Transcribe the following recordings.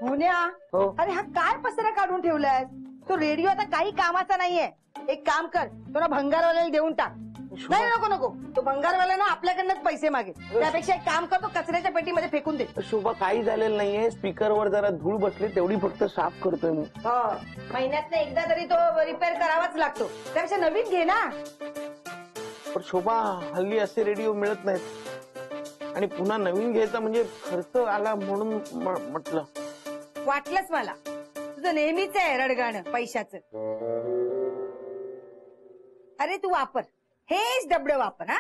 होण्या हो. अरे हा काय पसरा काढून ठेवलाय? तो रेडिओ आता काही कामाचा नाहीये. एक काम कर, तो ना भंगारवाल्याला देऊन टाक. नाही नको नको, तो भंगारवाला ना आपल्याकडनंच पैसे मागे. त्यापेक्षा एक काम कर, तो कचऱ्याच्या पेटीमध्ये फेकून दे. शोभा काही झालेलं नाहीये, स्पीकरवर जरा धूळ बसली तेवढी फक्त साफ करतोय मी. महिन्यात एकदा तरी तो रिपेअर करावाच लागतो. त्यापेक्षा नवीन घे ना. पण शोभा हल्ली असे रेडिओ मिळत नाहीत आणि पुन्हा नवीन घ्यायचा म्हणजे खर्च आला म्हणून म्हटलं. वाटलंच मला, तुझं नेहमीच आहे रडगाणं पैशाचं. अरे तू वापर, हेच डबडं वापर. हा,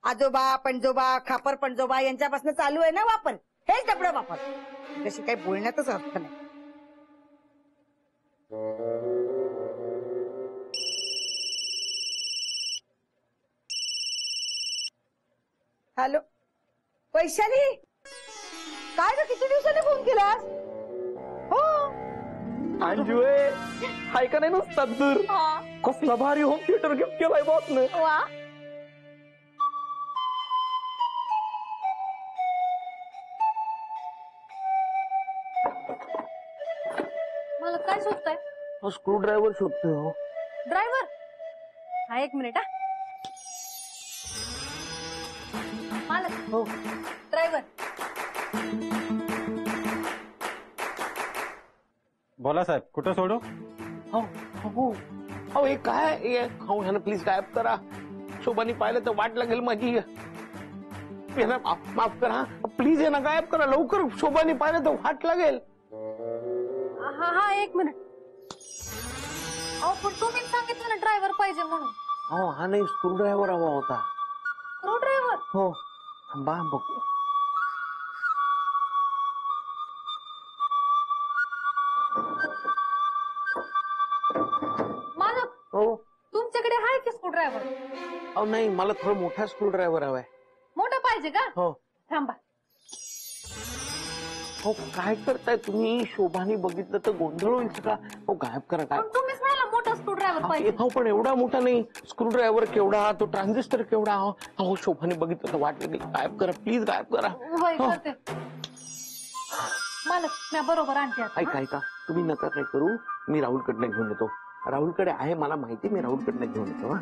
आजोबा पणजोबा खापर पणजोबा यांच्यापासून चालू आहे ना वापर. हेच डबडं वापर. तशी काही बोलण्यातच अर्थ नाही. हॅलो वैशाली, काय ग किती दिवसांनी फोन केलास? हो अंजू हाय का नाही नुसता दूर कसला भारी होम थिएटर गिफ्ट केलाय बॉसने. मला काय शोधताय? Screw driver शोधतोय. हो ड्रायव्हर हा, एक मिनिट. मालक. हो ड्रायव्हर. बोला साहेब, कुठं सोडू? हो हो हो हे काय हो ह्यानं प्लीज गायब करा. शोभानी पाहिलं तर वाट लागेल माझी. माफ करा प्लीज, हे ना गायब करा लवकर. शोभानी पाहिलं तर वाट लागेल. हा हा, एक मिनिट. अहो पण तुम्हीच सांगितलं ना ड्रायव्हर पाहिजे म्हणून. हो हा नाही, स्क्रू ड्रायव्हर हवा होता. Screw driver? हो बा बघ. मालक हो तुमच्याकडे आहे की स्क्रू ड्रायव्हर? अहो नाही, मला थोडा मोठा स्क्रू ड्रायव्हर हवाय. मोठा पाहिजे का? हो थांबा. हो काय करताय तुम्ही? शोभानी बघितलं तर गोंधळ होईल का? हो गायब करा. काय पण तुम्हीच म्हणाला मोठा स्क्रू ड्रायव्हर पाहिजे. हो पण एवढा मोठा नाही. स्क्रू ड्रायव्हर केवढा, तो ट्रान्झिस्टर केवढा. हो शोभाने बघितलं तर वाट लागेल. गायब करा प्लीज, गायब करा. होय करते. मालक मी बरोबर आणते आता. ऐका ऐका, तुम्ही नका काय करू, मी राहुलकडनं घेऊन येतो. राहुलकडे आहे मला माहिती, मी राहुलकडनं घेऊन येतो.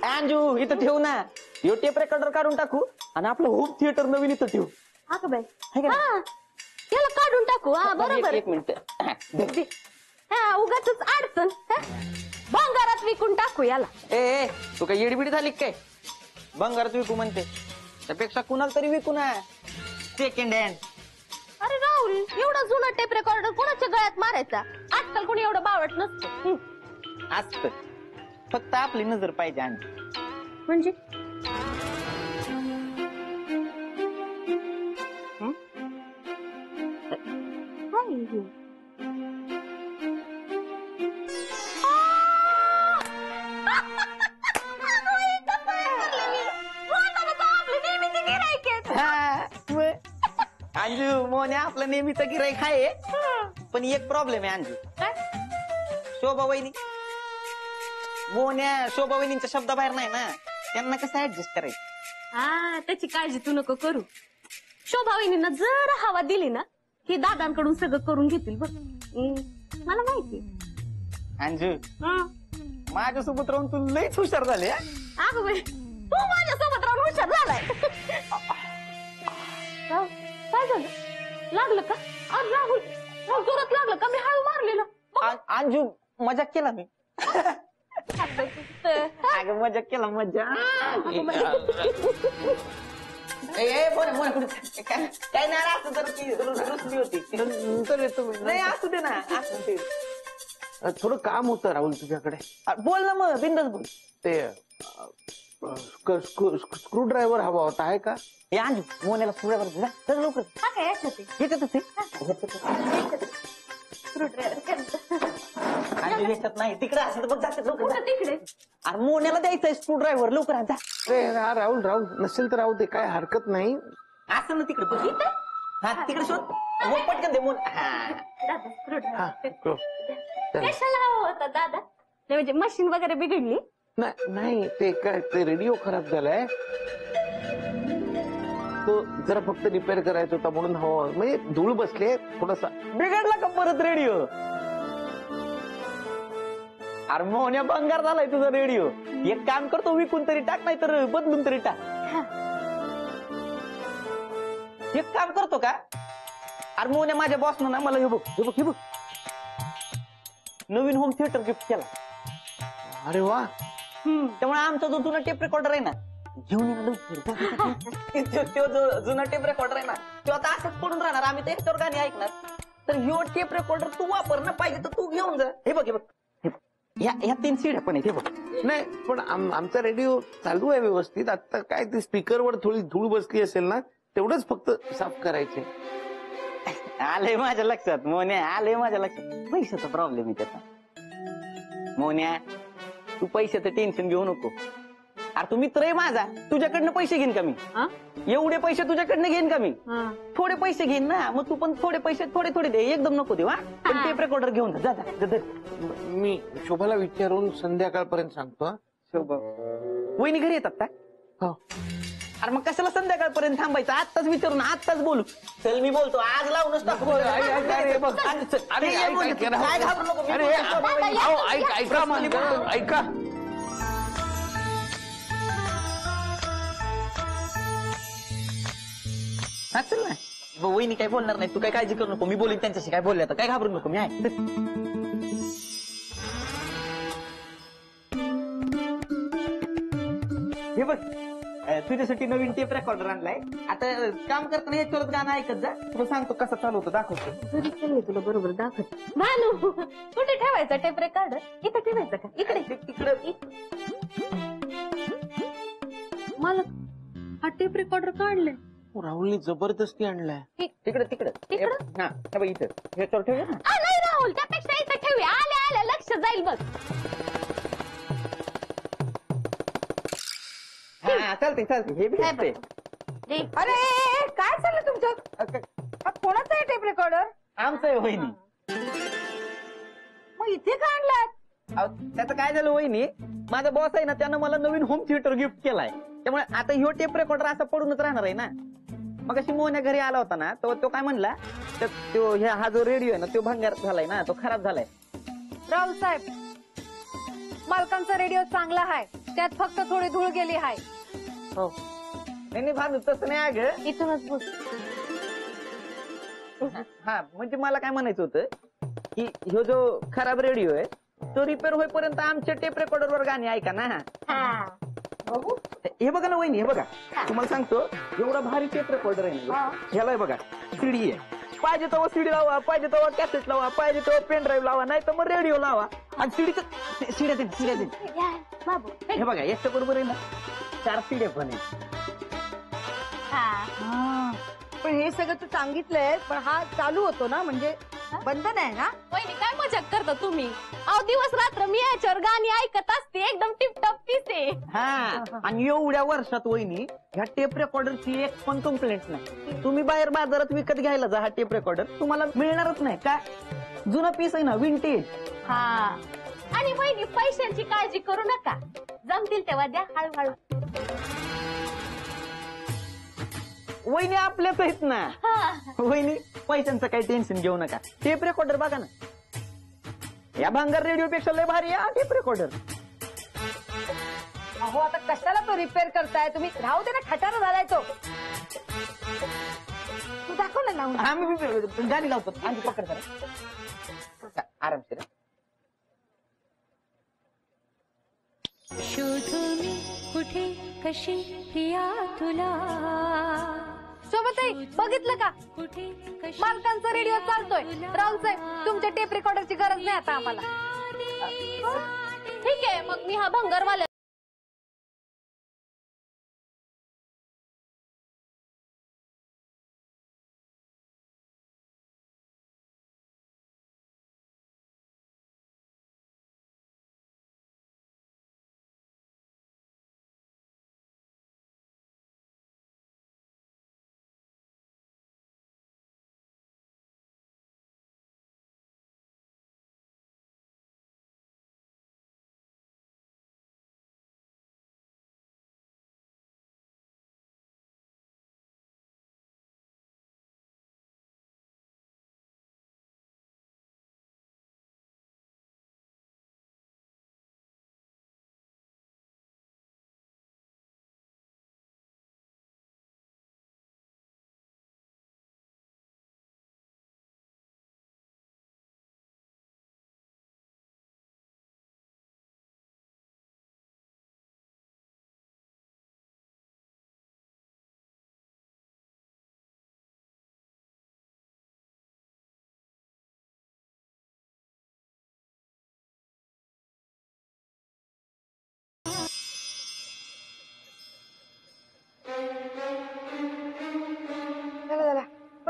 अंजू इथं ठेवू ना, यो टेप रेकॉर्डर काढून टाकू आणि आपलं होम थिएटर नवीन इथं ठेवू. हा बाई, याला काढून टाकू. हा बरोबर. एक मिनिट. उगाच अडचण. भंगारात विकून टाकू याला. ए तू काय येडबिडी झाली काय? भंगारात विकू म्हणते, त्यापेक्षा कुणाला तरी विकू ना सेकंड हँड. अरे राहुल, एवढा जुना टेप रेकॉर्डर कोणाच्या गळ्यात मारायचा? आजकाल कोणी एवढं बावट नसतं. असत, फक्त आपली नजर पाहिजे. अंजू म्हणजे अंजू मोने आपलं नेहमीचं गिराईक आहे, पण एक प्रॉब्लेम आहे अंजू. शोभा वहिनी, मोन्या शोभा वहिनींच्या शब्दाबाहेर नाही ना, त्यांना कसं ऍडजस्ट करायचं? हा, त्याची काळजी तू नको करू. शोभा वहिनींना जर हवा दिली ना, ही दादांकडून सगळं करून घेतील बघ. मला माहिती. अंजू माझ्यासोबत राहून तू लईच हुशार झाले. अगं बाई, तू माझ्यासोबत राहून हुशार झालाय. काय झालं? लागलं का? अरे राहुल, जोरात लागलं का? मी हळू मारलेलं. अंजू मजाक केला मी. अगं मजाक केला, मजा. काय नाही असं तर ती रुसली होती. नंतर येतो. नाही असू दे ना, असू दे. थोडं काम होतं राहुल तुझ्याकडे. बोल ना मग, बिंदास बोल. ते स्क्रू ड्रायव्हर हवा होता, आहे का? हे अंजू मोन्याला स्क्रूड्रायव्हर दिला तर लवकर. हा काय याच्यात अंजू ह्याच्यात नाही, तिकडे असं बघ, जातात लवकर. तिकडे. अरे मोन्याला द्यायचंय स्क्रूड्रायव्हर, लवकर जा. राहुल राहुल नसेल तर राहू दे, काय हरकत नाही. असं ना तिकडे बघ. हा तिकडे शोध, मग पटकन दे मोन. दादा कशाला हवा होता दादा? नाही म्हणजे मशीन वगैरे बिघडली? नाही ते काय, ते रेडिओ खराब झालाय. तो जरा फक्त रिपेअर करायचा होता म्हणून हवा म्हणजे धूळ बसले थोडासा. बिघडला का परत रेडिओ? अरे मोहन्या भंगार झालाय तुझा रेडिओ. एक काम करतो, विकून तरी टाक, नाही तर बदलून तरी टाक. एक काम करतो का? अरे मोहन्या माझ्या बॉसनं ना मला हे बघ नवीन होम थिएटर गिफ्ट केला. अरे वा. त्यामुळे आमचा जो जुना टेप रेकॉर्डर आहे ना, घेऊन ये ना लवकर. तो जो जुना टेप रेकॉर्डर आहे ना, तो आता असंच पडून राहणार. आम्ही त्याच्यावर गाणी ऐकणार. तर ह्यो टेप रेकॉर्डर तू वापर ना, पाहिजे तर तू घेऊन जा. हे बघ ह्या 3 सीड्या पण आहेत. हे बघ. नाही पण आमचा रेडिओ चालू आहे व्यवस्थित. आता काय ते स्पीकरवर थोडी धूळ बसली असेल ना, तेवढंच फक्त साफ करायचे. आलंय माझ्या लक्षात मोन्या, आलंय माझ्या लक्षात. पैशाचा प्रॉब्लेम आहे त्याचा. मोन्या तू पैशाचं टेन्शन घेऊ नको. अरे तू मित्र आहे माझा, तुझ्याकडनं पैसे घेईन का मी? एवढे पैसे तुझ्याकडनं घेईन का मी? थोडे पैसे घेईन ना. मग तू पण थोडे पैसे थोडे दे, एकदम नको देऊ. पण टेप रेकॉर्डर घेऊन जा. मी शोभाला विचारून संध्याकाळपर्यंत सांगतो. शोभा वहिनी घरी येतात का? हो. अरे मग कशाला संध्याकाळपर्यंत थांबायचं? आत्ताच विचारून आत्ताच बोलू. चल मी बोलतो, आज लावूनच टाकू. काय घाबरू नको. ऐका हा चल ना. वहिनी काय बोलणार नाही, तू काय काळजी करू नको. मी बोलीन त्यांच्याशी, काय बोलले तर काय घाबरू नको. मी आहे. हे बघ तुझ्यासाठी नवीन टेप रेकॉर्डर आणलाय. आता काम करताना याच्यावरच गाणं ऐकत जा. तुला सांगतो कसं चालू होतं, दाखवतो. घरी चालू तुला बरोबर दाखवत. भानू कुठे ठेवायचा टेप रेकॉर्डर? इथं ठेवायचा का? इकडे तिकडे मला हा टेप रेकॉर्डर काढलाय. राहुलने जबरदस्ती आणलाय. तिकडे तिकडं? हा हे बघ इथं. ह्याच्यावर ठेवूया ना. नाही राहुल, त्यापेक्षा इथं ठेवूया. आल्या लक्ष जाईल बघ. हा चालते. हे बी असते. अरे काय चाललं तुमचं? हा कोणाचा आहे टेप रेकॉर्डर? आमचं आहे वहिनी. मग इथे का आणलात? त्याचं काय झालं वहिनी, माझा बॉस आहे ना, त्यानं मला नवीन होम थिएटर गिफ्ट केलाय. त्यामुळे आता ह्यो टेप रेकॉर्डर असा पडूनच राहणार आहे ना. मग अशी मोहन्या घरी आला होता ना, तर तो काय म्हणला, हा जो रेडिओ आहे ना, तो भंगार झालाय ना, तो खराब झालाय. राहुल साहेब, मालकांचा रेडिओ चांगला आहे, त्यात फक्त थोडी धूळ गेली आहे. हो. नाही भानू तसं नाही अगं. इथूनच बोल. हा म्हणजे मला काय म्हणायचं होतं की ह्यो जो खराब रेडिओ आहे तो रिपेअर होईपर्यंत आमच्या टेप रेकॉर्डरवर गाणी ऐका ना. हे बघा ना वहिनी, हे बघा तुम्हाला सांगतो, एवढा भारी टेप रेकॉर्डर आहे ना, ह्याला बघा सीडी आहे. पाहिजे तेव्हा सीडी लावा, पाहिजे तेव्हा कॅसेट लावा, पाहिजे तेव्हा पेन ड्राईव्ह लावा, नाही तर मग रेडिओ लावा. आणि सीड्या दे. बाबू हे बघा याच्या बरोबर आहे ना 4 सीड्या पण आहेत. पण हे सगळं तू सांगितलंय, पण हा चालू होतो ना, म्हणजे बंद नाही ना? वहिनी काय मजाक करता तुम्ही? अहो दिवस रात्र मी याच्यावर गाणी ऐकत असते, एकदम टिपटॉप पिसे. हा आणि एवढ्या वर्षात वहिनी ह्या टेप रेकॉर्डरची एक पण कंप्लेंट नाही. तुम्ही बाहेर बाजारात विकत घ्यायला जा हा टेप रेकॉर्डर, तुम्हाला मिळणारच नाही. का जुना पीस आहे ना, विंटेज. हा आणि वहिनी पैशांची काळजी करू नका, जमतील तेव्हा द्या हळूहळू. वहिनी आपल्याच आहेत ना. वहिनी पैशांचं काही टेन्शन घेऊ नका. टेप रेकॉर्डर बघा ना, या भांगार रेडिओ पेक्षा लय भारी आहे टेप रेकॉर्डर. अहो आता कशाला तो रिपेअर करताय तुम्ही? राहू दे ना, खटारा झालाय तो. तू दाखव ना लावून. आम्ही गाडी लावतो. आम्ही पकड करा आरामशीर. शोधून कुठे कशी प्रिया तुला, सोबतही बघितलं का, कुठे कशी मालकांचा रेडिओ चालतोय. राहुल साहेब, तुमच्या टेप रेकॉर्डरची गरज नाही आता आम्हाला. ठीक आहे, मग मी हा भंगारवाल्या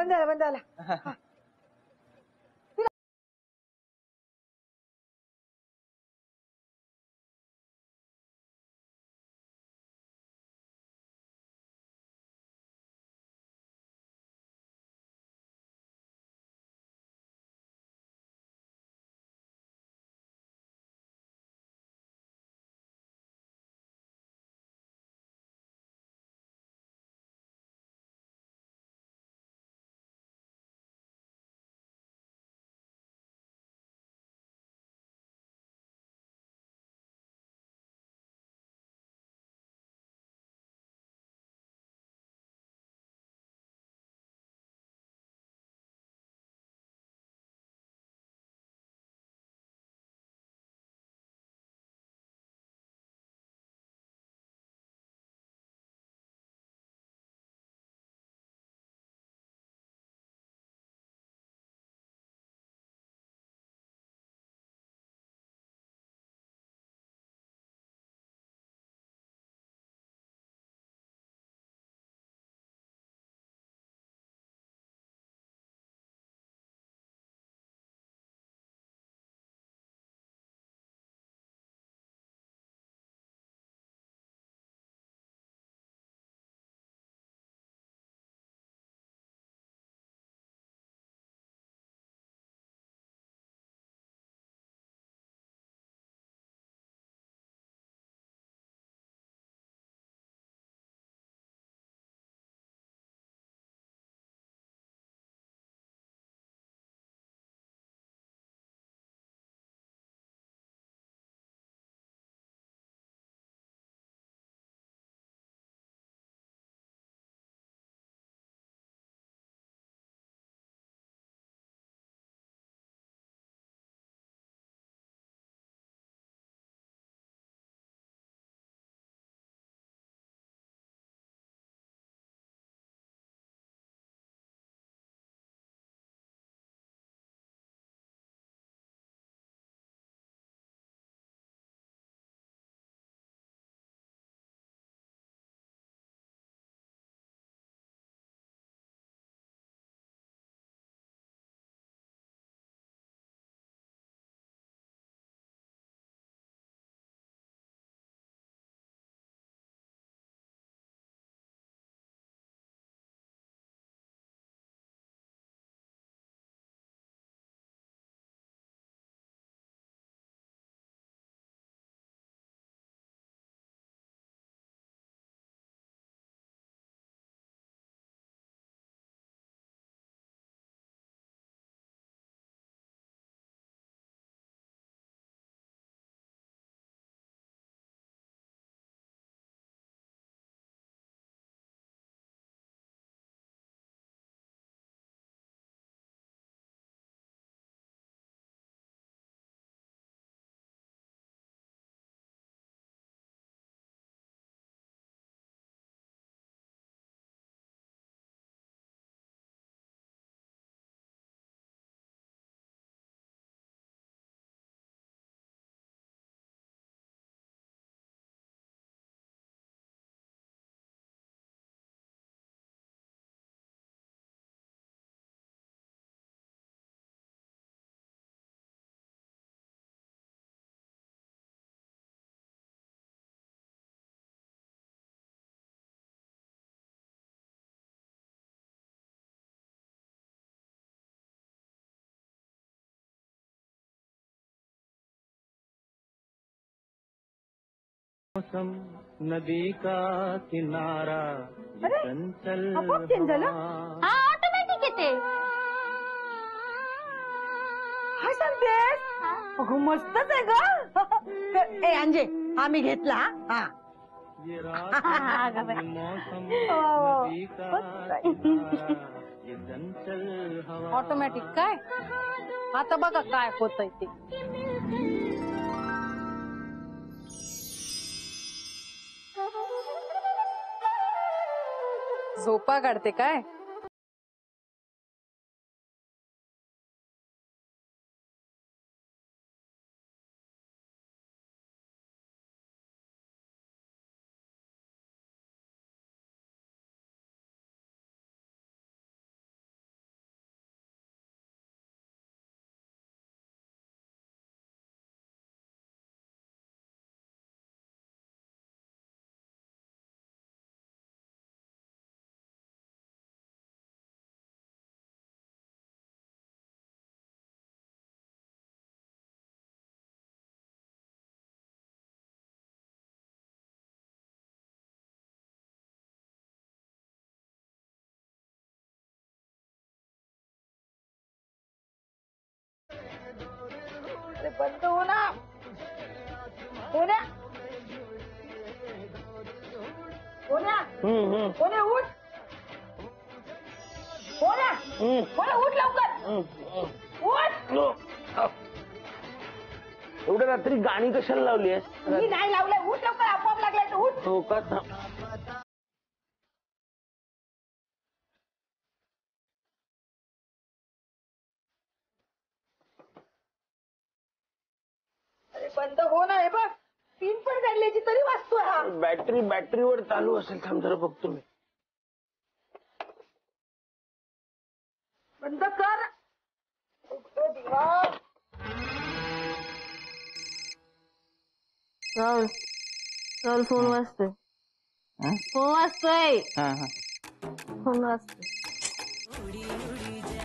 बंद झाला बंद झाला. मौसम नदी का किनारा अरे, चंचल आपोआप चेंज झालं? हा ऑटोमॅटिक येते. काय सांगतेस? अगं मस्तच आहे ग. ए अंजे हा मी घेतला हा. ये रात मौसम नदी का किनारा ये चंचल हवा. ऑटोमॅटिक काय आता बघा काय होतंय ते. झोपा काढते काय अरे बंद हो ना. कोण्या कोण्या कोण्या उठ. कोण्या कोण्या उठ लवकर. उठ. एवढ्या रात्री गाणी कशाला लावली आहेस? मी नाही लावलंय. उठ लवकर. आपोआप लागलाय तर उठ. हो का? अरे बंद हो ना. हे बघ 3 पण काढल्याची तरी वाचतोय हा. बॅटरीवर चालू असेल. थांब जरा बघतो मी. बंद कर. उठतो दिवा. राहुल राहुल फोन वाजतोय. फोन वाजतोय. फोन वाजतोय.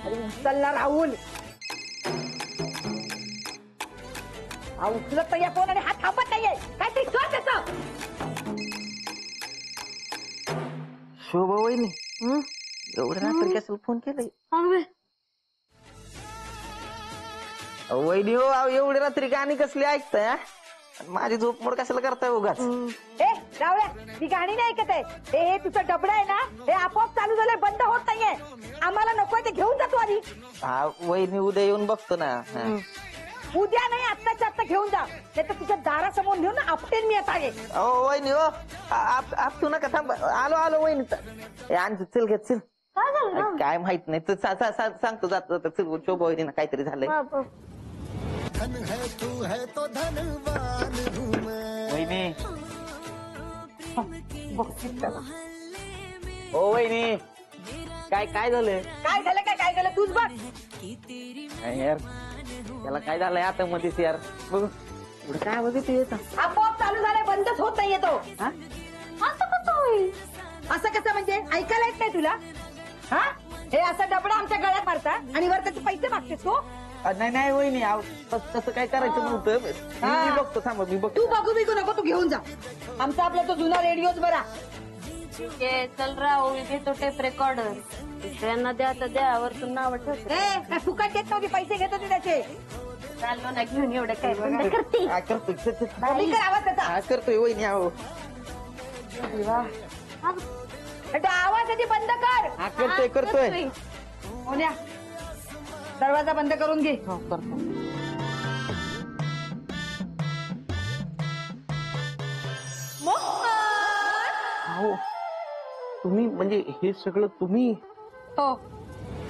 अरे उचल ना राहुल. हा उचलत नाहीये फोन आणि हा थांबत नाहीये. काहीतरी कर त्याचं. शोभा वहिनी एवढ्या रात्री कशाला फोन केलाय? वहिनी हो अहो, एवढी रात्री गाणी कसली ऐकताय हा? माझी झोप मोड कशाला करताय उगाच? ए रावळ्या ती गाणी नाही ऐकत आहे. हे तुझं डबडं आहे ना हे आपोआप चालू झालंय. बंद होत नाहीये. आम्हाला नकोय ते घेऊन जातो आधी. हा वहिनी उद्या येऊन बघतो ना. उद्या नाही आत्ताच्या आत्ता घेऊन जा. नाही तर तुझ्या दारासमोर नेऊन ना आपटेन मी आता. हे अहो वहिनी हो आपटू नका. थांब आलो वहिनी. आणतो चल घे चल. काय झालं काय माहित नाही तर सांगतो जात जात चल. शोभा वहिनी काहीतरी झालंय. वहिनी ओ वहिनी काय झालं? काय झालं काय झालं तूच बघ. यार त्याला काय झालंय आता मध्येच यार. बघ पुढे काय आवाज येतो? आपोआप चालू झालाय. बंदच होत नाहीये तो. असं कसं होईल? असं कसं म्हणजे ऐकायला येत नाही तुला? हा हे असं डबडं आमच्या गळ्यात मारतात आणि वर त्याचे पैसे मागतेस तू. नाही वहिनी तसं काय करायचं नव्हतं. मी बघतो थांबा मी बघतो. तू बघू नको. तू घेऊन जा. आमचा आपला तो जुना रेडिओच बरा. चल राहुल घेतो टेप रेकॉर्डर. दुसऱ्यांना द्या तर द्या. वरतून नाव ठेवतो. काय फुकट देत नव्हती. पैसे घेत होते त्याचे. चाललो ना घेऊन एवढं काय बंद करते. हा, करतोय कमी कर आवाज त्याचा. हा, करतोय वहिनी. अहो तो आवाज त्याची बंद कर. हा करतोय. मोन्या दरवाजा बंद करून घे. अहो तुम्ही म्हणजे हे सगळं तुम्ही हो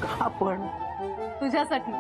का पण? तुझ्यासाठी.